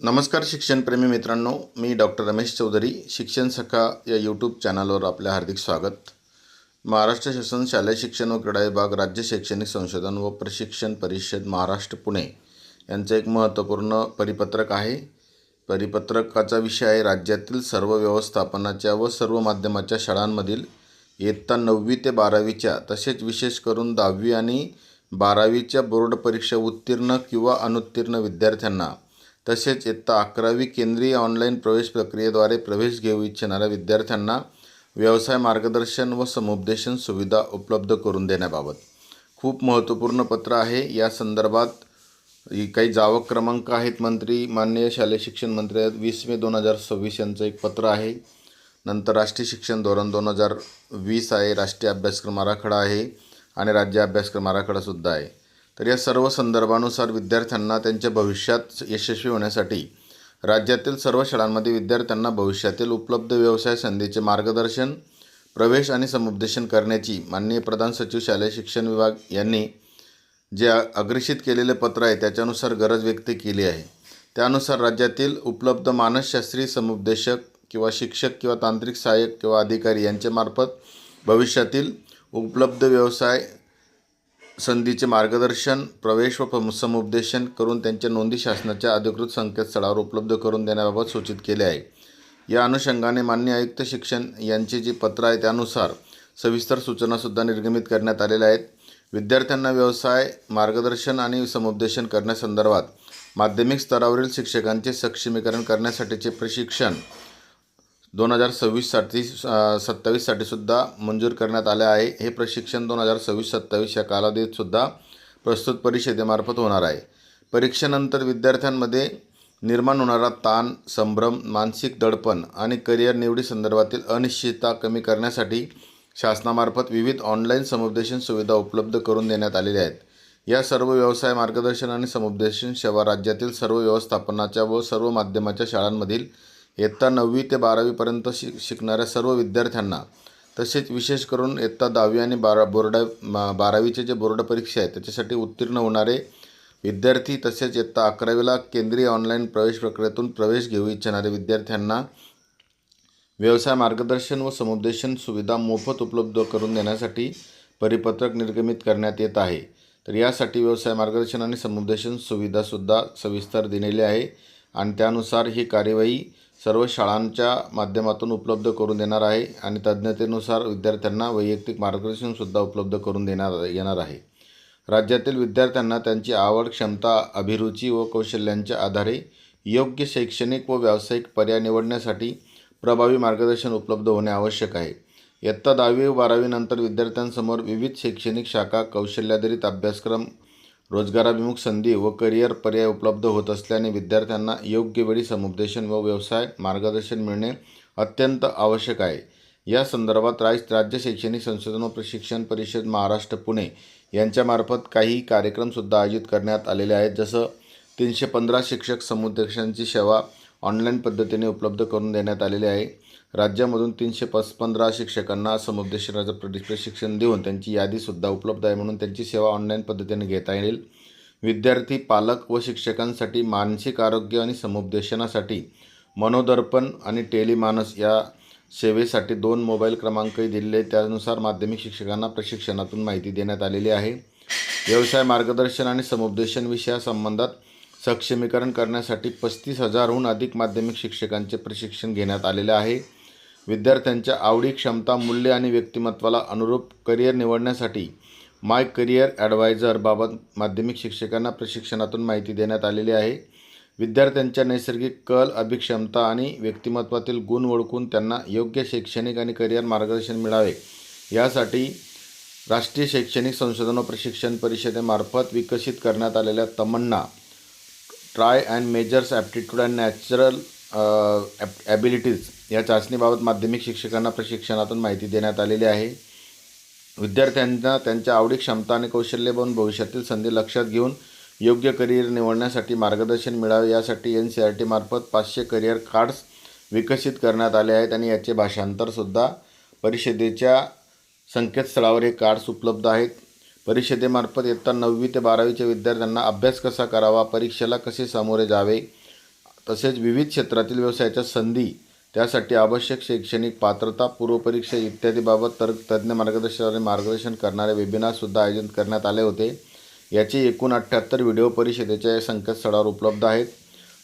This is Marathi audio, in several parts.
नमस्कार शिक्षणप्रेमी मित्रांनो, मी डॉक्टर रमेश चौधरी. शिक्षण सखा या यूट्यूब चॅनलवर आपले हार्दिक स्वागत. महाराष्ट्र शासन शालेय शिक्षण व क्रीडा विभाग, राज्य शैक्षणिक संशोधन व प्रशिक्षण परिषद महाराष्ट्र पुणे यांचं एक महत्त्वपूर्ण परिपत्रक आहे. परिपत्रकाचा विषय आहे राज्यातील सर्व व्यवस्थापनाच्या व सर्व माध्यमाच्या शाळांमधील इयत्ता 9वी ते 12वीच्या तसेच विशेष करून 10वी आणि 12वीच्या बोर्ड परीक्षा उत्तीर्ण किंवा अनुत्तीर्ण विद्यार्थ्यांना तसेच इयत्ता 11वी केंद्रीय ऑनलाईन प्रवेश प्रक्रियेद्वारे प्रवेश घेऊ इच्छिणाऱ्या विद्यार्थ्यांना व्यवसाय मार्गदर्शन व समुपदेशन सुविधा उपलब्ध करून देण्याबाबत खूप महत्त्वपूर्ण पत्र आहे. या संदर्भात काही जावक क्रमांक आहेत. मंत्री माननीय शालेय शिक्षण मंत्री 20 मे 2026 यांचं एक पत्र आहे. नंतर राष्ट्रीय शिक्षण धोरण 2020 आहे, राष्ट्रीय अभ्यासक्रम आराखडा आहे आणि राज्य अभ्यासक्रम आराखडासुद्धा आहे. तर या सर्व संदर्भानुसार विद्यार्थ्यांना त्यांच्या भविष्यात यशस्वी होण्यासाठी राज्यातील सर्व शाळांमध्ये विद्यार्थ्यांना भविष्यातील उपलब्ध व्यवसाय संधीचे मार्गदर्शन, प्रवेश आणि समुपदेशन करण्याची माननीय प्रधान सचिव शालेय शिक्षण विभाग यांनी जे अग्रेषित केलेले पत्र आहे त्याच्यानुसार गरज व्यक्त केली आहे. त्यानुसार राज्यातील उपलब्ध मानसशास्त्री, समुपदेशक किंवा शिक्षक किंवा तांत्रिक सहाय्यक किंवा अधिकारी यांच्यामार्फत भविष्यातील उपलब्ध व्यवसाय संधीचे मार्गदर्शन, प्रवेश व समुपदेशन करून त्यांच्या नोंदी शासनाच्या अधिकृत संकेतस्थळावर उपलब्ध करून देण्याबाबत सूचित केले आहे. या अनुषंगाने माननीय आयुक्त शिक्षण यांचे जे पत्र आहे त्यानुसार सविस्तर सूचनासुद्धा निर्गमित करण्यात आलेल्या आहेत. विद्यार्थ्यांना व्यवसाय मार्गदर्शन आणि समुपदेशन करण्यासंदर्भात माध्यमिक स्तरावरील शिक्षकांचे सक्षमीकरण करण्यासाठीचे प्रशिक्षण 2026-27 साठीसुद्धा मंजूर करण्यात आले आहे. हे प्रशिक्षण 2026-27 या कालावधीतसुद्धा प्रस्तुत परिषदेमार्फत होणार आहे. परीक्षेनंतर विद्यार्थ्यांमध्ये निर्माण होणारा ताण, संभ्रम, मानसिक दडपण आणि करिअर निवडीसंदर्भातील अनिश्चितता कमी करण्यासाठी शासनामार्फत विविध ऑनलाईन समुपदेशन सुविधा उपलब्ध करून देण्यात आलेल्या आहेत. या सर्व व्यवसाय मार्गदर्शन आणि समुपदेशन सेवा राज्यातील सर्व व्यवस्थापनाच्या व सर्व माध्यमाच्या शाळांमधील इयत्ता 9वी ते 12वीपर्यंत शिकणाऱ्या सर्व विद्यार्थ्यांना तसेच विशेष करून इयत्ता 10वी आणि 12वीचे जे बोर्ड परीक्षा आहे त्याच्यासाठी उत्तीर्ण होणारे विद्यार्थी तसेच इयत्ता 11वीला केंद्रीय ऑनलाईन प्रवेश प्रक्रियेतून प्रवेश घेऊ इच्छिणारे विद्यार्थ्यांना व्यवसाय मार्गदर्शन व समुपदेशन सुविधा मोफत उपलब्ध करून देण्यासाठी परिपत्रक निर्गमित करण्यात येत आहे. तर यासाठी व्यवसाय मार्गदर्शन आणि समुपदेशन सुविधासुद्धा सविस्तर दिलेली आहे आणि त्यानुसार ही कार्यवाही सर्व शाळांच्या माध्यमातून उपलब्ध करून देणार आहे आणि तज्ञतेनुसार विद्यार्थ्यांना वैयक्तिक मार्गदर्शनसुद्धा उपलब्ध करून देण्यात येणार आहे. राज्यातील विद्यार्थ्यांना त्यांची आवड, क्षमता, अभिरुची व कौशल्यांच्या आधारे योग्य शैक्षणिक व व्यावसायिक पर्याय निवडण्यासाठी प्रभावी मार्गदर्शन उपलब्ध होणे आवश्यक आहे. इयत्ता 10वी व 12वी नंतर विद्यार्थ्यांसमोर विविध शैक्षणिक शाखा, कौशल्याधारित अभ्यासक्रम, रोजगाराभिमुख संधी व करिअर पर्याय उपलब्ध होत असल्याने विद्यार्थ्यांना योग्य वेळी समुपदेशन व व्यवसाय मार्गदर्शन मिळणे अत्यंत आवश्यक आहे. या संदर्भात राज्य शैक्षणिक संशोधन व प्रशिक्षण परिषद महाराष्ट्र पुणे यांच्यामार्फत काही कार्यक्रमसुद्धा आयोजित करण्यात आलेले आहेत. जसं 315 शिक्षक समुपदेशनाची सेवा ऑनलाईन पद्धतीने उपलब्ध करून देण्यात आलेली आहे. राज्यामधून 315 शिक्षकांना समुपदेशनाचं प्रशिक्षण देऊन त्यांची यादीसुद्धा उपलब्ध आहे, म्हणून त्यांची सेवा ऑनलाईन पद्धतीने घेता येईल. विद्यार्थी, पालक व शिक्षकांसाठी मानसिक आरोग्य आणि समुपदेशनासाठी मनोदर्पण आणि टेलिमानस या सेवेसाठी 2 मोबाईल क्रमांकही दिलेले. त्यानुसार माध्यमिक शिक्षकांना प्रशिक्षणातून माहिती देण्यात आलेली आहे. व्यवसाय मार्गदर्शन आणि समुपदेशन विषयासंबंधात सक्षमीकरण करण्यासाठी 35,000हून अधिक माध्यमिक शिक्षकांचे प्रशिक्षण घेण्यात आलेले आहे. विद्यार्थ्यांच्या आवडी, क्षमता, मूल्य आणि व्यक्तिमत्वाला अनुरूप करिअर निवडण्यासाठी माय करिअर ॲडवायझर बाबत माध्यमिक शिक्षकांना प्रशिक्षणातून माहिती देण्यात आलेली आहे. विद्यार्थ्यांच्या नैसर्गिक कल, अभिक्षमता आणि व्यक्तिमत्वातील गुण ओळखून त्यांना योग्य शैक्षणिक आणि करिअर मार्गदर्शन मिळावे यासाठी राष्ट्रीय शैक्षणिक संशोधन व प्रशिक्षण परिषदेमार्फत विकसित करण्यात आलेल्या Tamanna try and measures aptitude and natural abilities या चाचणीबाबत माध्यमिक शिक्षकांना प्रशिक्षणातून माहिती देण्यात आलेली आहे. विद्यार्थ्यांना त्यांच्या आवडी, क्षमता आणि कौशल्य बनवून भविष्यातील संधी लक्षात घेऊन योग्य करिअर निवडण्यासाठी मार्गदर्शन मिळावे यासाठी NCERT मार्फत 500 करिअर कार्ड्स विकसित करण्यात आले आहेत आणि याचे भाषांतरसुद्धा परिषदेच्या संकेतस्थळावर हे कार्ड्स उपलब्ध आहेत. परिषदेमार्फत इयत्ता 9वी ते 12वीच्या विद्यार्थ्यांना अभ्यास कसा करावा, परीक्षेला कसे सामोरे जावे तसेच विविध क्षेत्रातील व्यवसायाच्या संधी, त्यासाठी आवश्यक शैक्षणिक पात्रता, पूर्वपरीक्षा इत्यादीबाबत तज्ज्ञ मार्गदर्शन करणारे वेबिनारसुद्धा आयोजित करण्यात आले होते. याचे एकूण 78 व्हिडिओ परिषदेच्या संकेतस्थळावर उपलब्ध आहेत.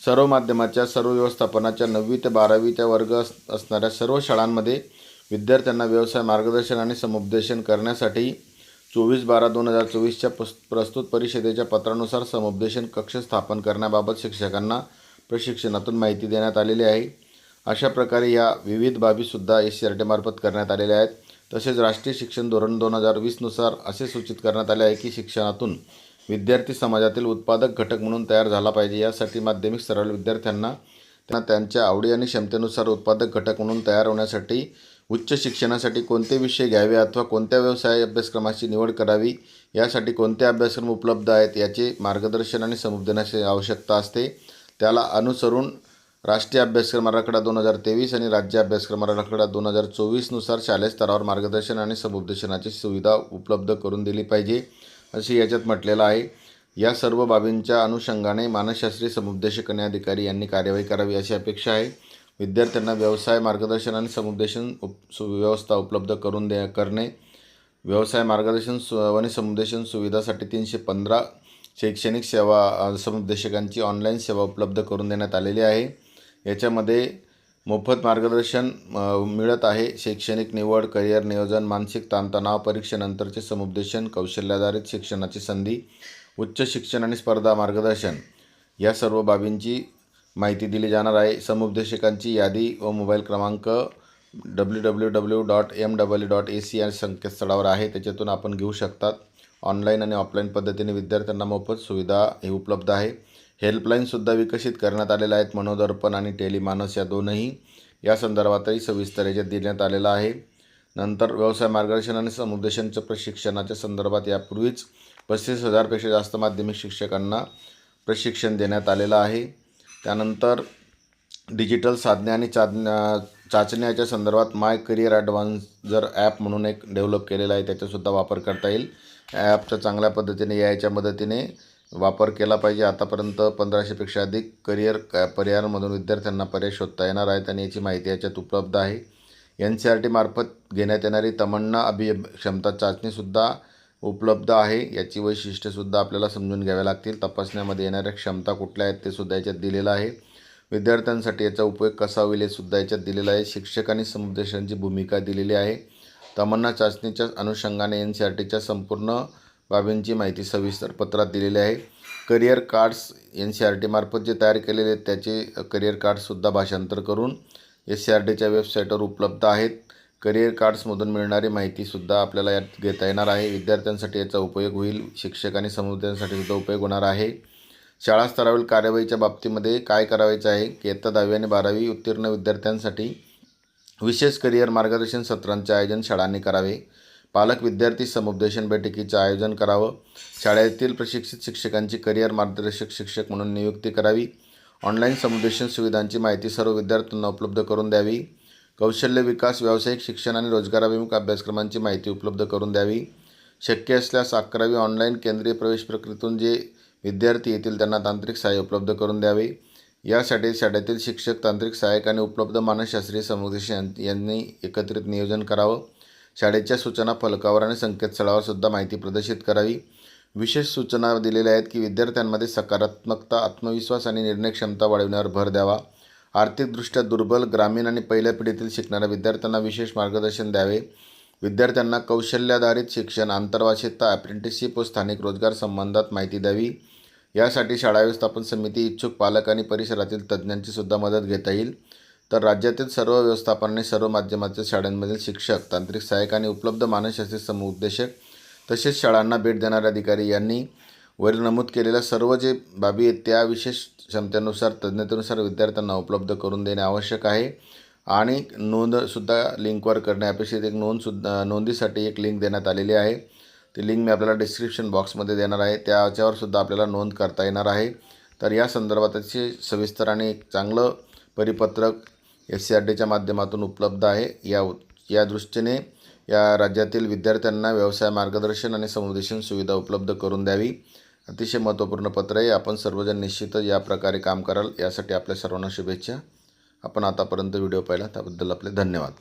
सर्व माध्यमाच्या, सर्व व्यवस्थापनाच्या 9वी ते 12वीच्या वर्ग असणाऱ्या सर्व शाळांमध्ये विद्यार्थ्यांना व्यवसाय मार्गदर्शन आणि समुपदेशन करण्यासाठी 24/12/2024च्या प्रस्तुत परिषदेच्या पत्रानुसार समुपदेशन कक्ष स्थापन करण्याबाबत शिक्षकांना प्रशिक्षणातून माहिती देण्यात आलेली आहे. अशा प्रकारे या विविध बाबीसुद्धा SCRT मार्फत करण्यात आलेल्या आहेत. तसेच राष्ट्रीय शिक्षण धोरण 2020 नुसार असे सूचित करण्यात आले आहे की शिक्षणातून विद्यार्थी समाजातील उत्पादक घटक म्हणून तयार झाला पाहिजे. यासाठी माध्यमिक स्तरावरील विद्यार्थ्यांना त्यांच्या आवडी आणि क्षमतेनुसार उत्पादक घटक म्हणून तयार होण्यासाठी उच्च शिक्षणासाठी कोणते विषय घ्यावे अथवा कोणत्या व्यवसाय अभ्यासक्रमाची निवड करावी, यासाठी कोणते अभ्यासक्रम उपलब्ध आहेत याचे मार्गदर्शन आणि समुपदेशनाची आवश्यकता असते. त्याला अनुसरून राष्ट्रीय अभ्यासक्रम आराखडा 2023 आणि राज्य अभ्यासक्रम आराखडा 2024 नुसार शालेय स्तरावर मार्गदर्शन आणि समुपदेशनाची सुविधा उपलब्ध करून दिली पाहिजे, असे याच्यात म्हटलेलं आहे. या सर्व बाबींच्या अनुषंगाने मानसशास्त्रीय समुपदेशक आणि अधिकारी यांनी कार्यवाही करावी अशी अपेक्षा आहे. विद्यार्थ्यांना व्यवसाय मार्गदर्शन आणि समुपदेशन व्यवस्था उपलब्ध करून करणे, व्यवसाय मार्गदर्शन आणि समुपदेशन सुविधासाठी 315 शैक्षणिक सेवा समुपदेशकांची ऑनलाईन सेवा उपलब्ध करून देण्यात आलेली आहे. याच्यामध्ये मोफत मार्गदर्शन मिळत आहे. शैक्षणिक निवड, करिअर नियोजन, मानसिक ताणतणाव, परीक्षेनंतरचे समुपदेशन, कौशल्याधारित शिक्षणाची संधी, उच्च शिक्षण आणि स्पर्धा मार्गदर्शन या सर्व बाबींची माहिती दिली जाणार आहे. समुपदेशकांची यादी व मोबाईल क्रमांक www.mw.ac या संकेतस्थळावर आहे. त्याच्यातून आपण घेऊ शकतात. ऑनलाईन आणि ऑफलाईन पद्धतीने विद्यार्थ्यांना मोफत सुविधा ही उपलब्ध आहे. हेल्पलाईनसुद्धा विकसित करण्यात आलेल्या आहेत. मनोदर्पण आणि टेलिमानस या दोनही या संदर्भातही सविस्तर याच्यात देण्यात आलेलं आहे. नंतर व्यवसाय मार्गदर्शन आणि समुपदेशनच्या प्रशिक्षणाच्या संदर्भात यापूर्वीच 35,000पेक्षा जास्त माध्यमिक शिक्षकांना प्रशिक्षण देण्यात आलेलं आहे. त्यानंतर डिजिटल साधने आणि चाचण्याच्या संदर्भात माय करिअर ॲडव्हान्सर ॲप म्हणून एक डेव्हलप केलेला आहे. त्याचासुद्धा वापर करता येईल. ॲपचा चांगल्या पद्धतीने याच्या मदतीने वापर केला पाहिजे. आतापर्यंत 1500पेक्षा अधिक करिअर पर्यायांमधून विद्यार्थ्यांना पर्याय शोधता येणार आहेत आणि याची माहिती याच्यात उपलब्ध आहे. NCERT मार्फत घेण्यात येणारी तमन्ना अभिक्षमता चाचणीसुद्धा उपलब्ध आहे. याची वैशिष्ट्यसुद्धा आपल्याला समजून घ्यावे लागतील. तपासण्यामध्ये येणाऱ्या क्षमता कुठल्या आहेत ते सुद्धा याच्यात दिलेलं आहे. विद्यार्थ्यांसाठी याचा उपयोग कसा होईल हे सुद्धा याच्यात दिलेलं आहे. शिक्षक आणि समुपदेशकांची भूमिका दिलेली आहे. तमन्ना चाचणीच्या अनुषंगाने NCERTच्या संपूर्ण बाबींची माहिती सविस्तर पत्रात दिलेली आहे. करिअर कार्ड्स NCERT मार्फत जे तयार केलेले आहेत त्याचे करिअर कार्ड्ससुद्धा भाषांतर करून SCRTच्या वेबसाईटवर उपलब्ध आहेत. करिअर कार्ड्समधून मिळणारी माहितीसुद्धा आपल्याला यात घेता येणार आहे. विद्यार्थ्यांसाठी याचा उपयोग होईल. शिक्षक आणि समुपदेशकांसाठी सुद्धा उपयोग होणार आहे. शाळा स्तरावरील कार्यवाहीच्या बाबतीमध्ये काय करायचं आहे की इयत्ता 10वी आणि 12वी उत्तीर्ण विद्यार्थ्यांसाठी विशेष करिअर मार्गदर्शन सत्रांचे आयोजन शाळांनी करावे. पालक विद्यार्थी समुपदेशन बैठकीचे आयोजन करावं. शाळेतील प्रशिक्षित शिक्षकांची करिअर मार्गदर्शक शिक्षक म्हणून नियुक्ती करावी. ऑनलाईन समुपदेशन सुविधांची माहिती सर्व विद्यार्थ्यांना उपलब्ध करून द्यावी. कौशल्य विकास, व्यावसायिक शिक्षण आणि रोजगाराभिमुख अभ्यासक्रमांची माहिती उपलब्ध करून द्यावी. शक्य असल्यास 11वी ऑनलाईन केंद्रीय प्रवेश प्रक्रियेतून जे विद्यार्थी येतील त्यांना तांत्रिक सहाय्य उपलब्ध करून द्यावे. यासाठी शाळेतील शिक्षक, तांत्रिक सहाय्यक आणि उपलब्ध मानसशास्त्रीय समुपदेशक यांनी एकत्रित नियोजन करावं. शाळेच्या सूचना फलकावर आणि संकेतस्थळावर सुद्धा माहिती प्रदर्शित करावी. विशेष सूचना दिलेल्या आहेत की विद्यार्थ्यांमध्ये सकारात्मकता, आत्मविश्वास आणि निर्णय क्षमता वाढविण्यावर भर द्यावा. आर्थिकदृष्ट्या दुर्बल, ग्रामीण आणि पहिल्या पिढीतील शिकणाऱ्या विद्यार्थ्यांना विशेष मार्गदर्शन द्यावे. विद्यार्थ्यांना कौशल्याधारित शिक्षण, आंतरभाषिकता, अप्रेंटिसशिप व स्थानिक रोजगार संबंधात माहिती द्यावी. यासाठी शाळा व्यवस्थापन समिती, इच्छुक पालक आणि परिसरातील तज्ज्ञांची सुद्धा मदत घेता येईल. तर राज्यातील सर्व व्यवस्थापनाने सर्व माध्यमाच्या शाळांमधील शिक्षक, तांत्रिक सहाय्यक आणि उपलब्ध मानसशास्त्रीय समुपदेशक तसेच शाळांना भेट देणारे अधिकारी यांनी वरील नमूद केलेल्या सर्व जे बाबी आहेत त्या विशेष क्षमतेनुसार, तज्ञतेनुसार विद्यार्थ्यांना उपलब्ध करून देणे आवश्यक आहे. आणि नोंदसुद्धा लिंकवर करणे अपेक्षित. एक नोंदीसाठी एक लिंक देण्यात आलेली आहे. ती लिंक मी आपल्याला डिस्क्रिप्शन बॉक्समध्ये देणार आहे. त्याच्यावर सुद्धा आपल्याला नोंद करता येणार आहे. तर या संदर्भात सविस्तर आणि एक चांगलं परिपत्रक SCRTच्या माध्यमातून उपलब्ध आहे. या दृष्टीने या राज्यातील विद्यार्थ्यांना व्यवसाय मार्गदर्शन आणि समुपदेशन सुविधा उपलब्ध करून द्यावी. अतिशय महत्त्वपूर्ण पत्र आहे. आपण सर्वजण निश्चितच या प्रकारे काम कराल यासाठी आपल्या सर्वांना शुभेच्छा. आपण आतापर्यंत व्हिडिओ पाहिला त्याबद्दल आपले धन्यवाद.